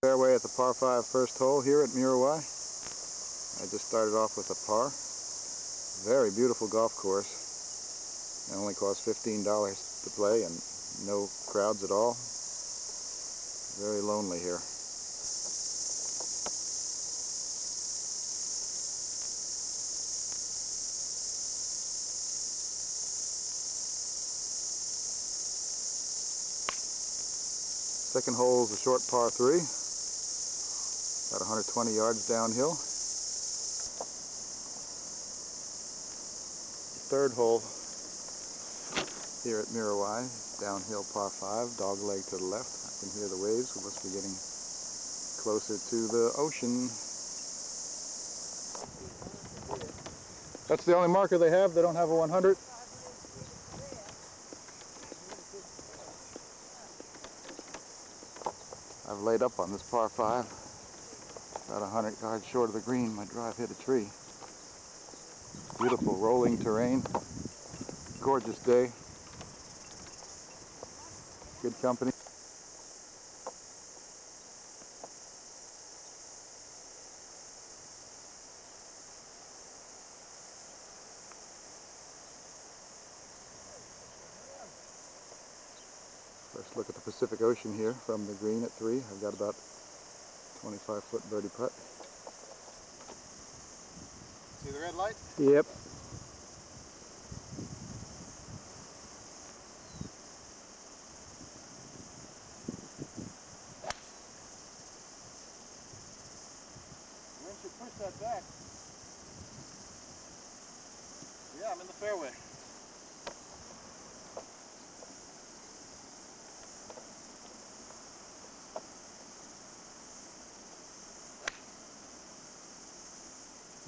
Fairway at the par 5 first hole here at Murawai. I just started off with a par. Very beautiful golf course. It only cost $15 to play and no crowds at all. Very lonely here. Second hole is a short par 3, about 120 yards downhill. Third hole here at Murawai, downhill par 5, dog leg to the left. I can hear the waves. We must be getting closer to the ocean. That's the only marker they have. They don't have a 100. I've laid up on this par 5, about 100 yards short of the green. My drive hit a tree. Beautiful rolling terrain, gorgeous day, good company. First look at the Pacific Ocean here from the green at 3. I've got about 25-foot birdie putt. See the red light? Yep. When should push that back? Yeah, I'm in the fairway.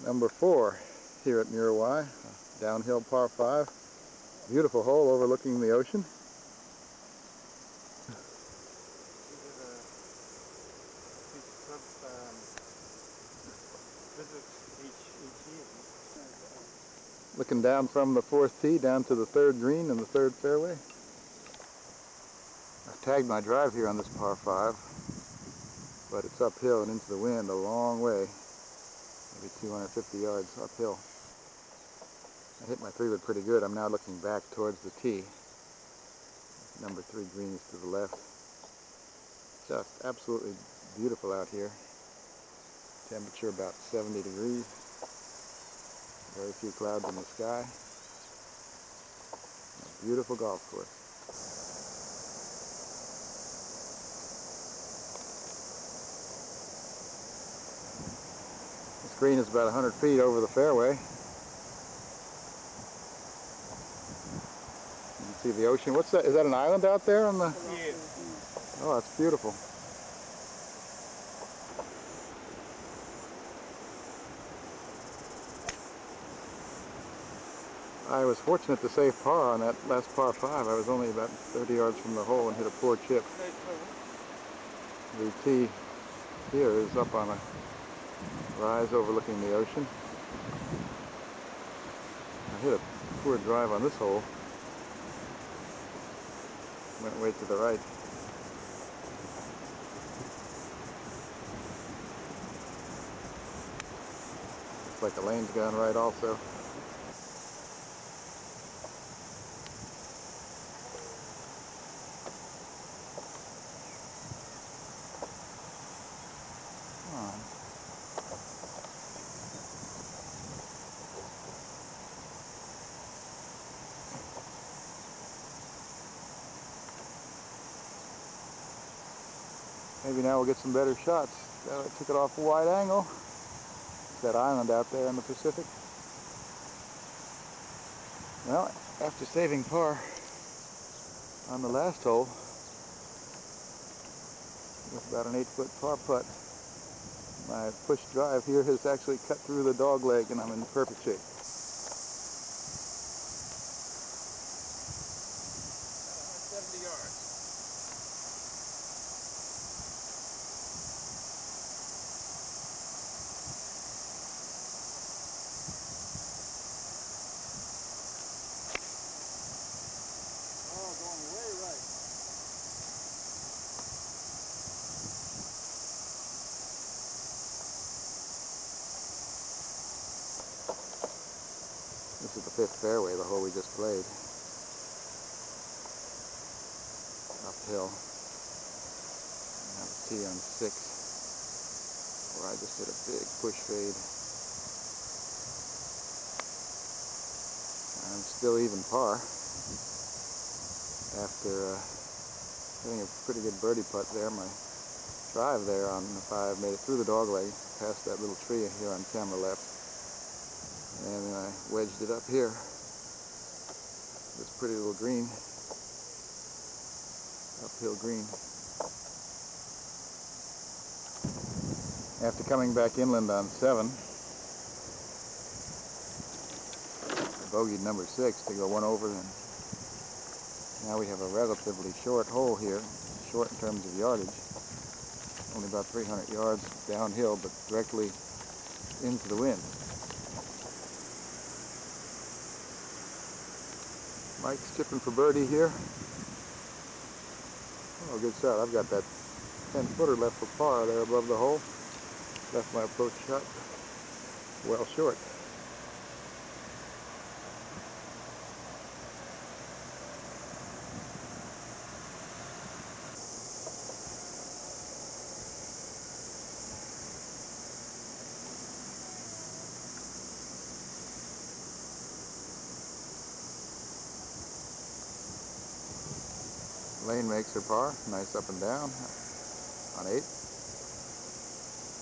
Number 4 here at Murawai, downhill par 5. Beautiful hole overlooking the ocean. Looking down from the 4th tee down to the 3rd green and the 3rd fairway. I've tagged my drive here on this par 5, but it's uphill and into the wind a long way. Maybe 250 yards uphill. I hit my 3-wood pretty good. I'm now looking back towards the tee. Number 3 green is to the left. Just absolutely beautiful out here. Temperature about 70 degrees. Very few clouds in the sky. A beautiful golf course. This green is about 100 feet over the fairway. You can see the ocean. What's that? Is that an island out there on the? Yeah. Oh, that's beautiful. I was fortunate to save par on that last par 5. I was only about 30 yards from the hole and hit a poor chip. The tee here is up on a rise overlooking the ocean. I hit a poor drive on this hole. Went way to the right. Looks like the lane's gone right also. Maybe now we'll get some better shots. I took it off a wide angle. It's that island out there in the Pacific. Well, after saving par on the last hole with about an 8-foot par putt, my push drive here has actually cut through the dog leg and I'm in perfect shape. 70 yards. 5th fairway, the hole we just played. Uphill. I have a tee on 6, where I just did a big push fade. I'm still even par after hitting a pretty good birdie putt there. My drive there on the 5 made it through the dog leg, past that little tree here on camera left, and then I wedged it up here, this pretty little green, uphill green. After coming back inland on 7, I bogeyed number 6 to go 1 over, and now we have a relatively short hole here, short in terms of yardage, only about 300 yards downhill, but directly into the wind. Mike's chipping for birdie here. Oh, good shot. I've got that 10-footer left for par there above the hole. Left my approach shot well short. Lane makes her par, nice up and down on 8.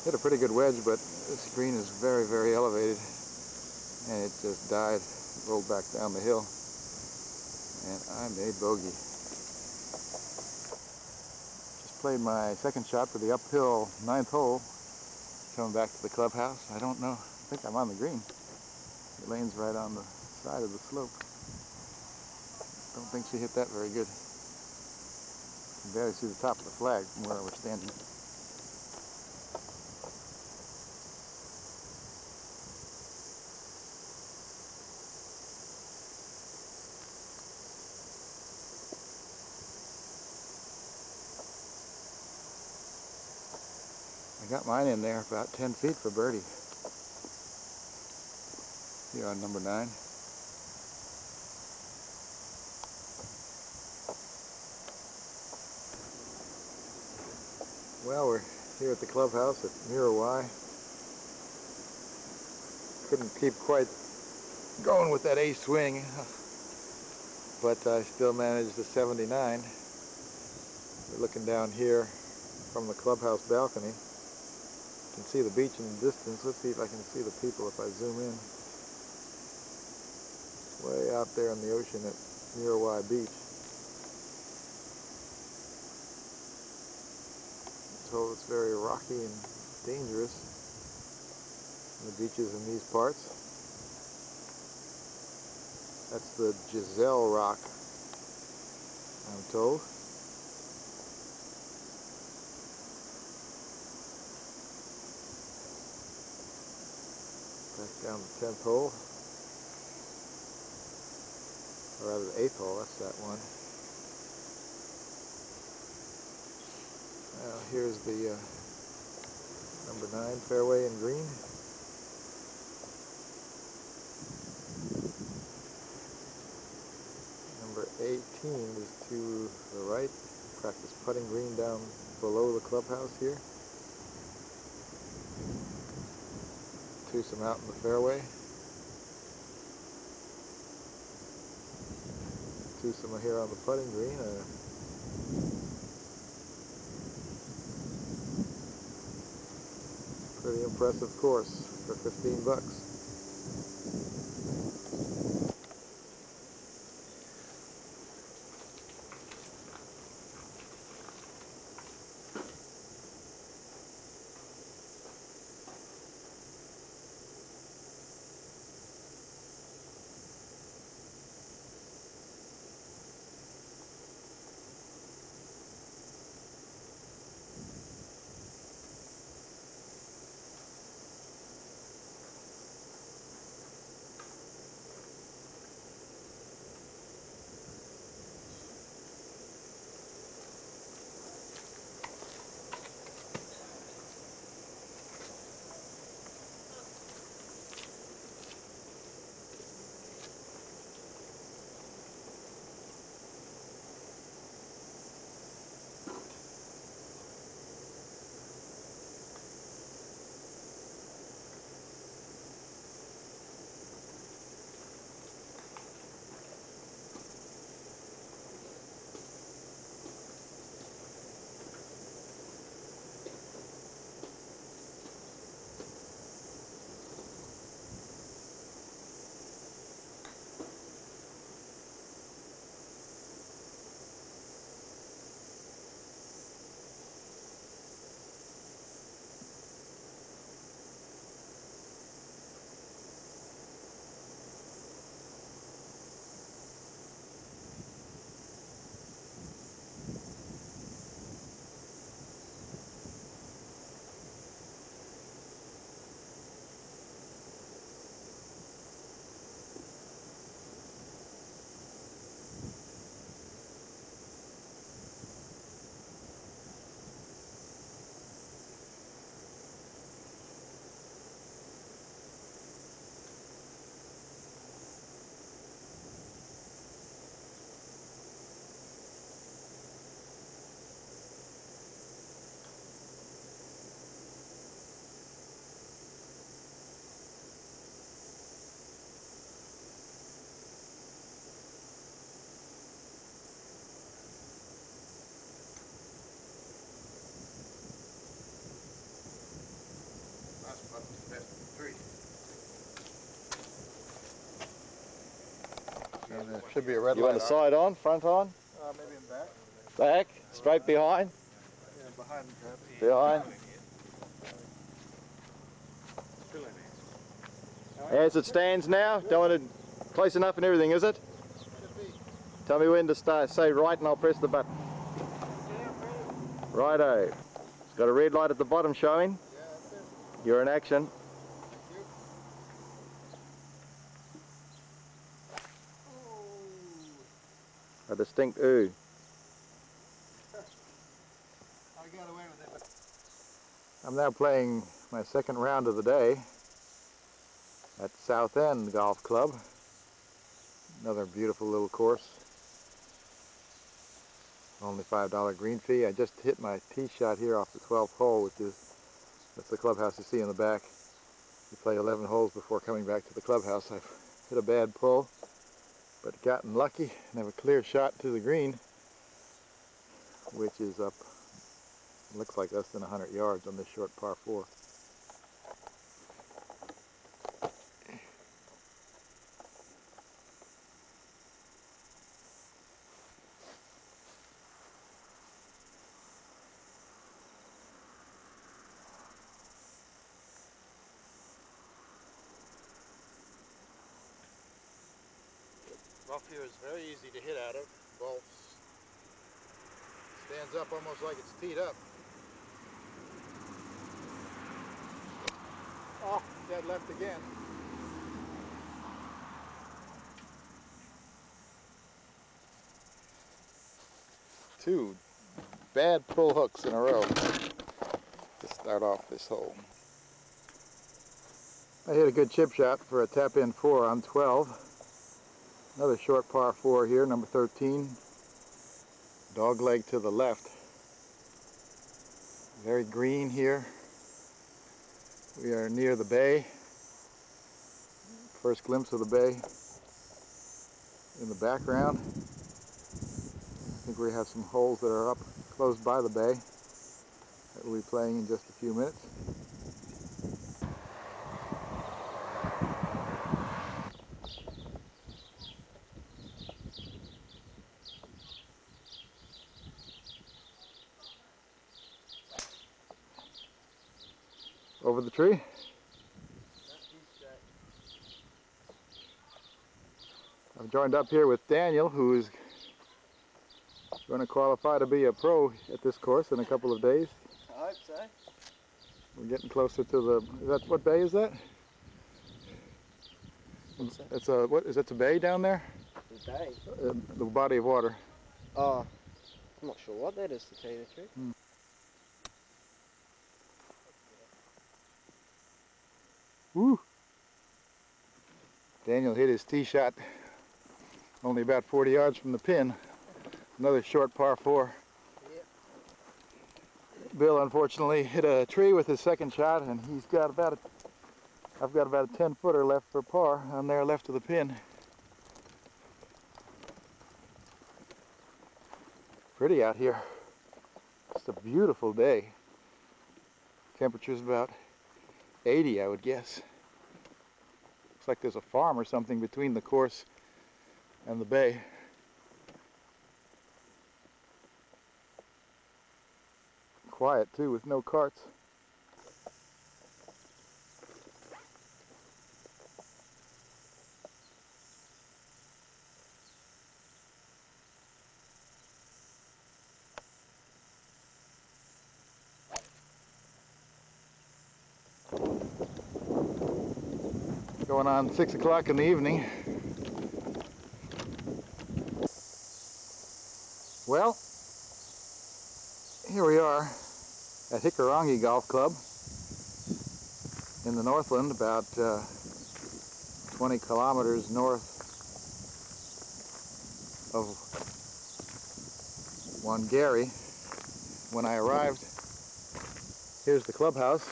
Hit a pretty good wedge, but this green is very, very elevated, and it just died, rolled back down the hill, and I made bogey. Just played my second shot for the uphill 9th hole, coming back to the clubhouse. I don't know, I think I'm on the green. The lane's right on the side of the slope. Don't think she hit that very good. You can barely see the top of the flag from where we're standing. I got mine in there about 10 feet for birdie. Here on number 9. Well, we're here at the clubhouse at Murawai. Couldn't keep quite going with that A swing, but I still managed the 79. We're looking down here from the clubhouse balcony. You can see the beach in the distance. Let's see if I can see the people if I zoom in. Way out there in the ocean at Murawai Beach. So it's very rocky and dangerous. And the beaches in these parts. That's the Giselle Rock, I'm told. Back down the 10th hole. Or rather the 8th hole, that's that one. Now here's the number 9 fairway in green. Number 18 is to the right. Practice putting green down below the clubhouse here. Twosome out in the fairway. Twosome here on the putting green. Pretty impressive course for $15. There should be a red You light want the side on, front on? Maybe in back. Back? Straight behind? Yeah, behind perhaps. Behind? As it stands now? Don't want it close enough and everything, is it? Should be. Tell me when to start. Say right and I'll press the button. Righto. It's got a red light at the bottom showing. Yeah, that's it. You're in action. Thank you. A distinct ooh. I got away with it. I'm now playing my second round of the day at South End Golf Club. Another beautiful little course. Only $5 green fee. I just hit my tee shot here off the 12th hole, that's the clubhouse you see in the back. You play 11 holes before coming back to the clubhouse. I've hit a bad pull, but gotten lucky and have a clear shot to the green, which is up, looks like less than 100 yards on this short par 4. Rough here is very easy to hit out of. Ball stands up almost like it's teed up. Oh, dead left again. Two bad pull hooks in a row to start off this hole. I hit a good chip shot for a tap-in 4 on 12. Another short par 4 here, number 13. Dog leg to the left. Very green here. We are near the bay. First glimpse of the bay in the background. I think we have some holes that are up close by the bay that we'll be playing in just a few minutes. Over the tree. I've joined up here with Daniel, who is going to qualify to be a pro at this course in a couple of days. I hope so. We're getting closer to the, what bay is that? It's a, what, is that the bay down there? The bay? The body of water. Oh, I'm not sure what that is, to tell you the truth. Woo! Daniel hit his tee shot only about 40 yards from the pin. Another short par 4. Yep. Bill unfortunately hit a tree with his second shot, and he's got about I've got about a 10-footer left for par on there left of the pin. Pretty out here. It's a beautiful day. Temperature's about 80, I would guess. Looks like there's a farm or something between the course and the bay. Quiet too, with no carts. Going on 6 o'clock in the evening. Well, here we are at Hikurangi Golf Club in the Northland, about 20 kilometers north of Wangari. When I arrived, here's the clubhouse,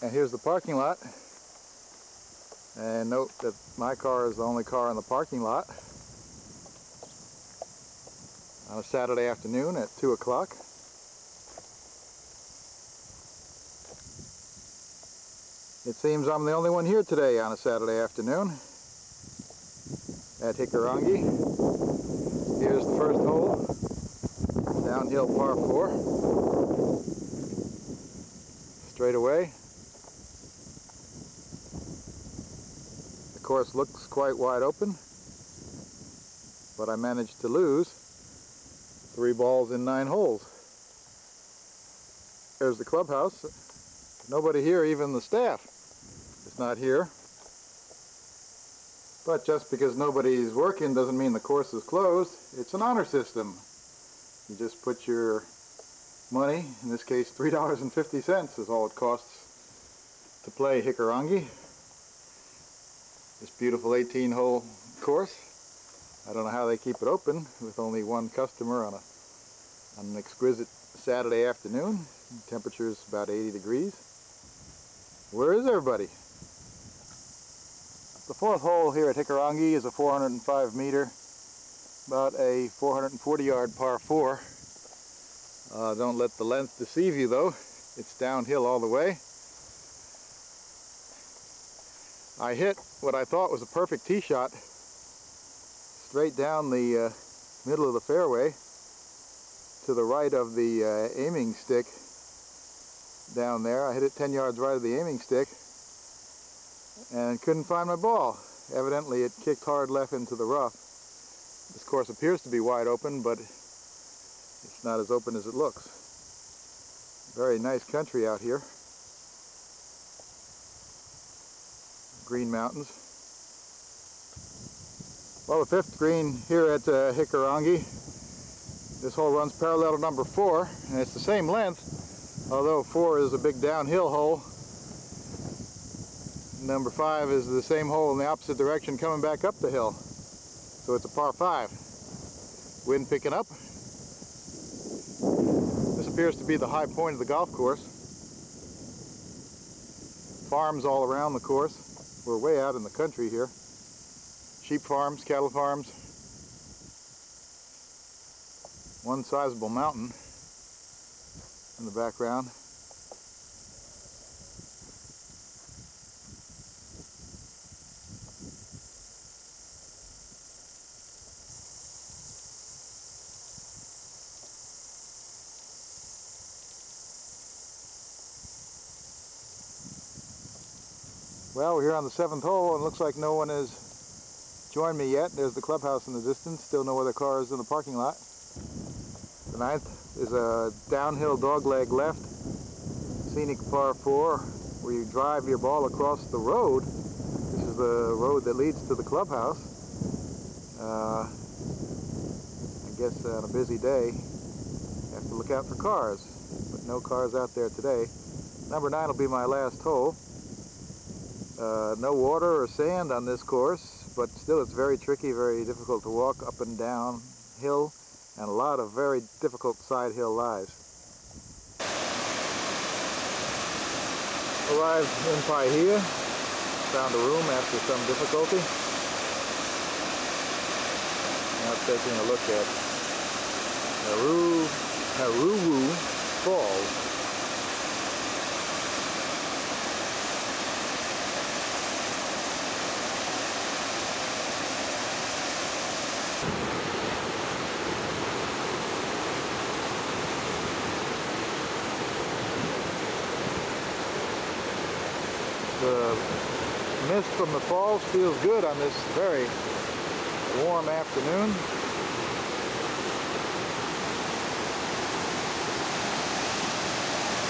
and here's the parking lot. And note that my car is the only car in the parking lot on a Saturday afternoon at 2 o'clock. It seems I'm the only one here today on a Saturday afternoon. at Hikurangi. Here's the first hole, downhill par 4. Straight away. The course looks quite wide open, but I managed to lose 3 balls in 9 holes. There's the clubhouse. Nobody here, even the staff is not here. But just because nobody's working doesn't mean the course is closed. It's an honor system. You just put your money, in this case $3.50 is all it costs to play Hikurangi. This beautiful 18-hole course. I don't know how they keep it open with only one customer on an exquisite Saturday afternoon. The temperature's about 80 degrees. Where is everybody? The 4th hole here at Hikurangi is a 405 meter, about a 440 yard par 4. Don't let the length deceive you though. It's downhill all the way. I hit what I thought was a perfect tee shot straight down the middle of the fairway to the right of the aiming stick down there. I hit it 10 yards right of the aiming stick and couldn't find my ball. Evidently it kicked hard left into the rough. This course appears to be wide open, but it's not as open as it looks. Very nice country out here. Green mountains. Well, the 5th green here at Hikurangi, this hole runs parallel to number 4, and it's the same length, although 4 is a big downhill hole. Number 5 is the same hole in the opposite direction coming back up the hill. So it's a par 5. Wind picking up. This appears to be the high point of the golf course. Farms all around the course. We're way out in the country here. Sheep farms, cattle farms. One sizable mountain in the background. Well, we're here on the 7th hole, and it looks like no one has joined me yet. There's the clubhouse in the distance. Still no other cars in the parking lot. The 9th is a downhill dogleg left, scenic par 4, where you drive your ball across the road. This is the road that leads to the clubhouse. I guess on a busy day, you have to look out for cars, but no cars out there today. Number 9 will be my last hole. No water or sand on this course, but still it's very tricky, very difficult to walk up and down hill, and a lot of very difficult side hill lies. Arrived in Paihia, found a room after some difficulty. Now taking a look at Murawai Falls. The mist from the falls feels good on this very warm afternoon.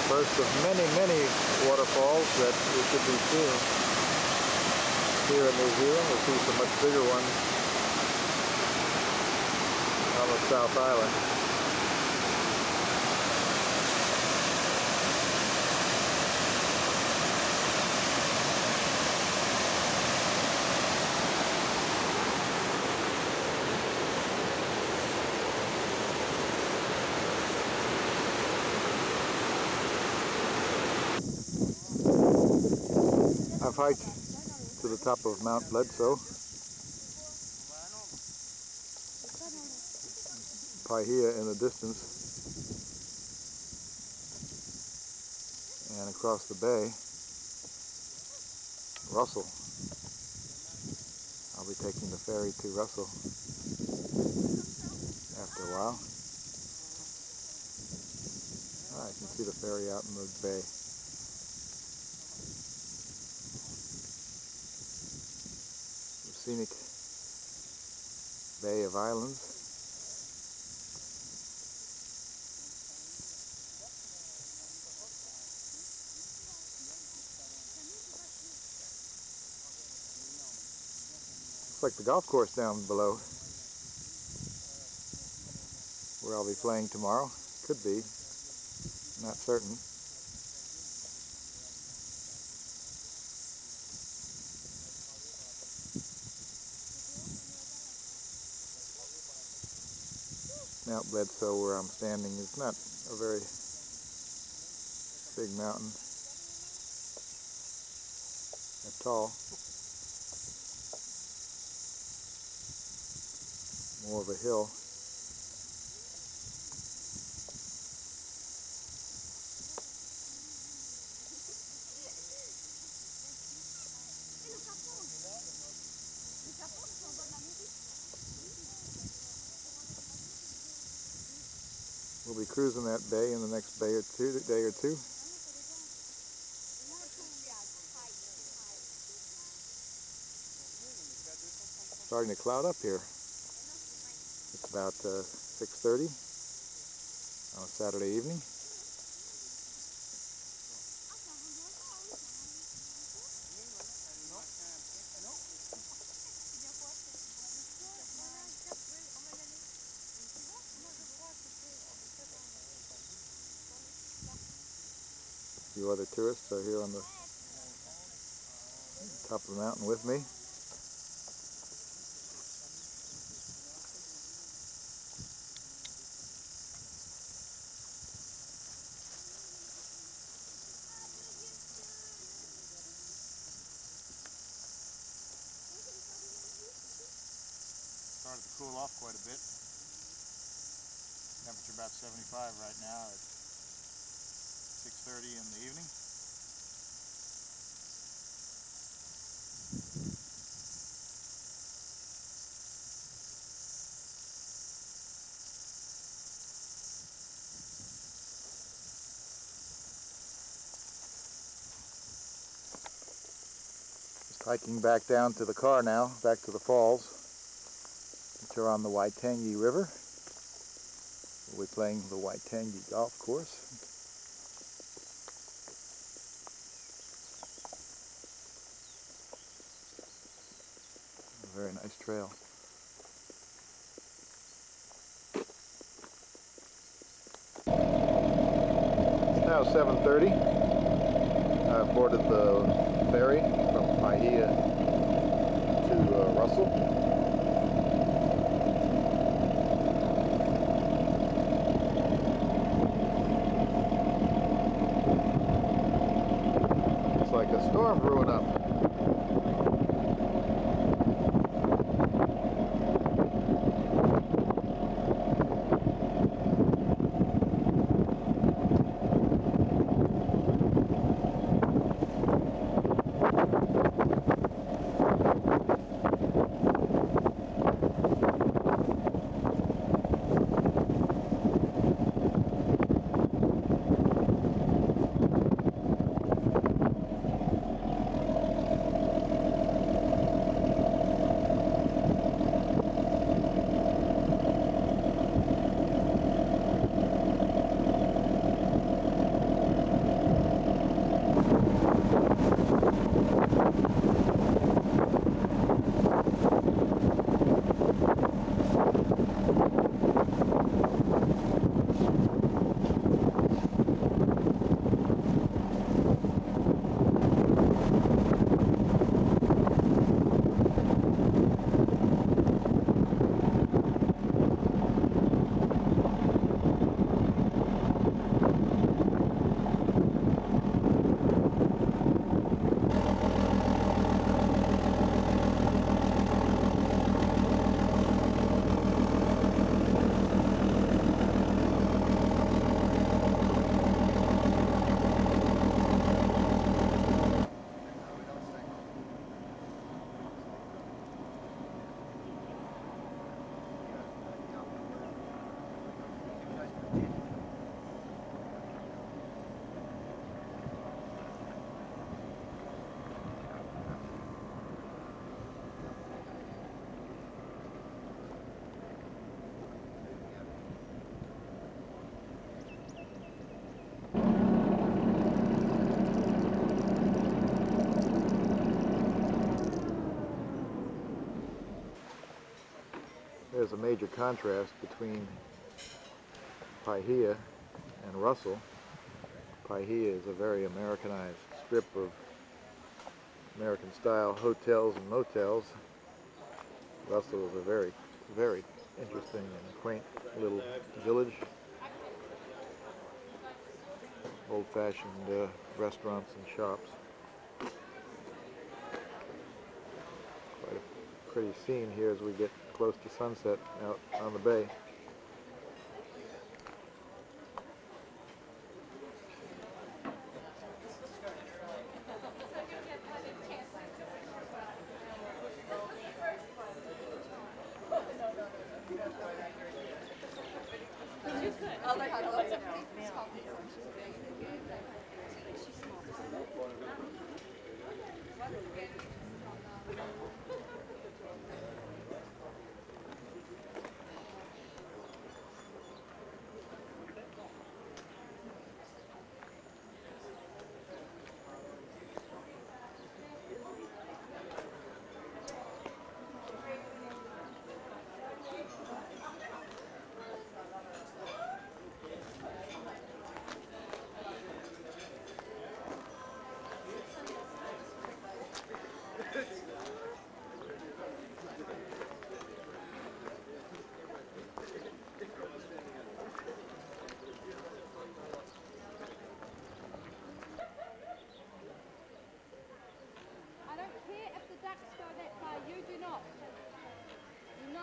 First of many, many waterfalls that we should be seeing here in New Zealand. We'll see some much bigger ones on the South Island. I've hiked to the top of Mount Bledsoe, Paihia in the distance, and across the bay, Russell I'll be taking the ferry to Russell after a while. Ah, I can see the ferry out in the bay. The scenic Bay of Islands. Looks like the golf course down below where I'll be playing tomorrow. Could be, not certain. Mount Bledsoe, where I'm standing, is not a very big mountain at all. More of a hill. We'll be cruising that bay in the next day or two. Starting to cloud up here. It's about 6:30 on a Saturday evening. A few other tourists are here on the top of the mountain with me. Started to cool off quite a bit. Temperature about 75 right now at 6:30 in the evening. Just hiking back down to the car now, back to the falls, which are on the Waitangi River. We'll be playing the Waitangi golf course. A very nice trail. It's now 7:30. I've boarded the ferry from Mahia to Russell. Like a storm brewing up. there's a major contrast between Paihia and Russell. Paihia is a very Americanized strip of American-style hotels and motels. Russell is a very, very interesting and quaint little village. Old-fashioned restaurants and shops. Quite a pretty scene here as we get close to sunset out on the bay.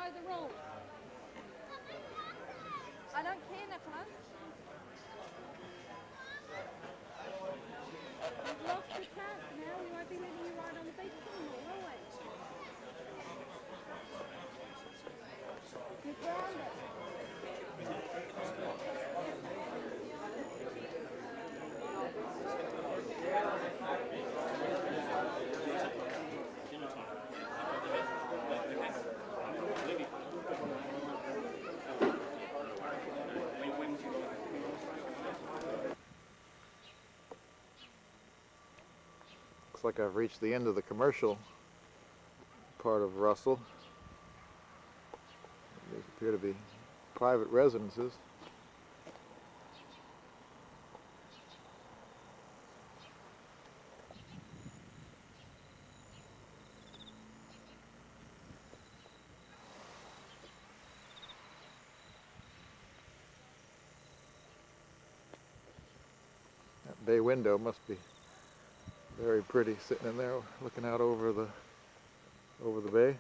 The rules. I don't care, Nicholas. You've lost your chance now. We won't be letting you ride on the beach anymore, will we? You're grounded. Looks like I've reached the end of the commercial part of Russell. These appear to be private residences. That bay window must be very pretty, sitting in there looking out over the bay.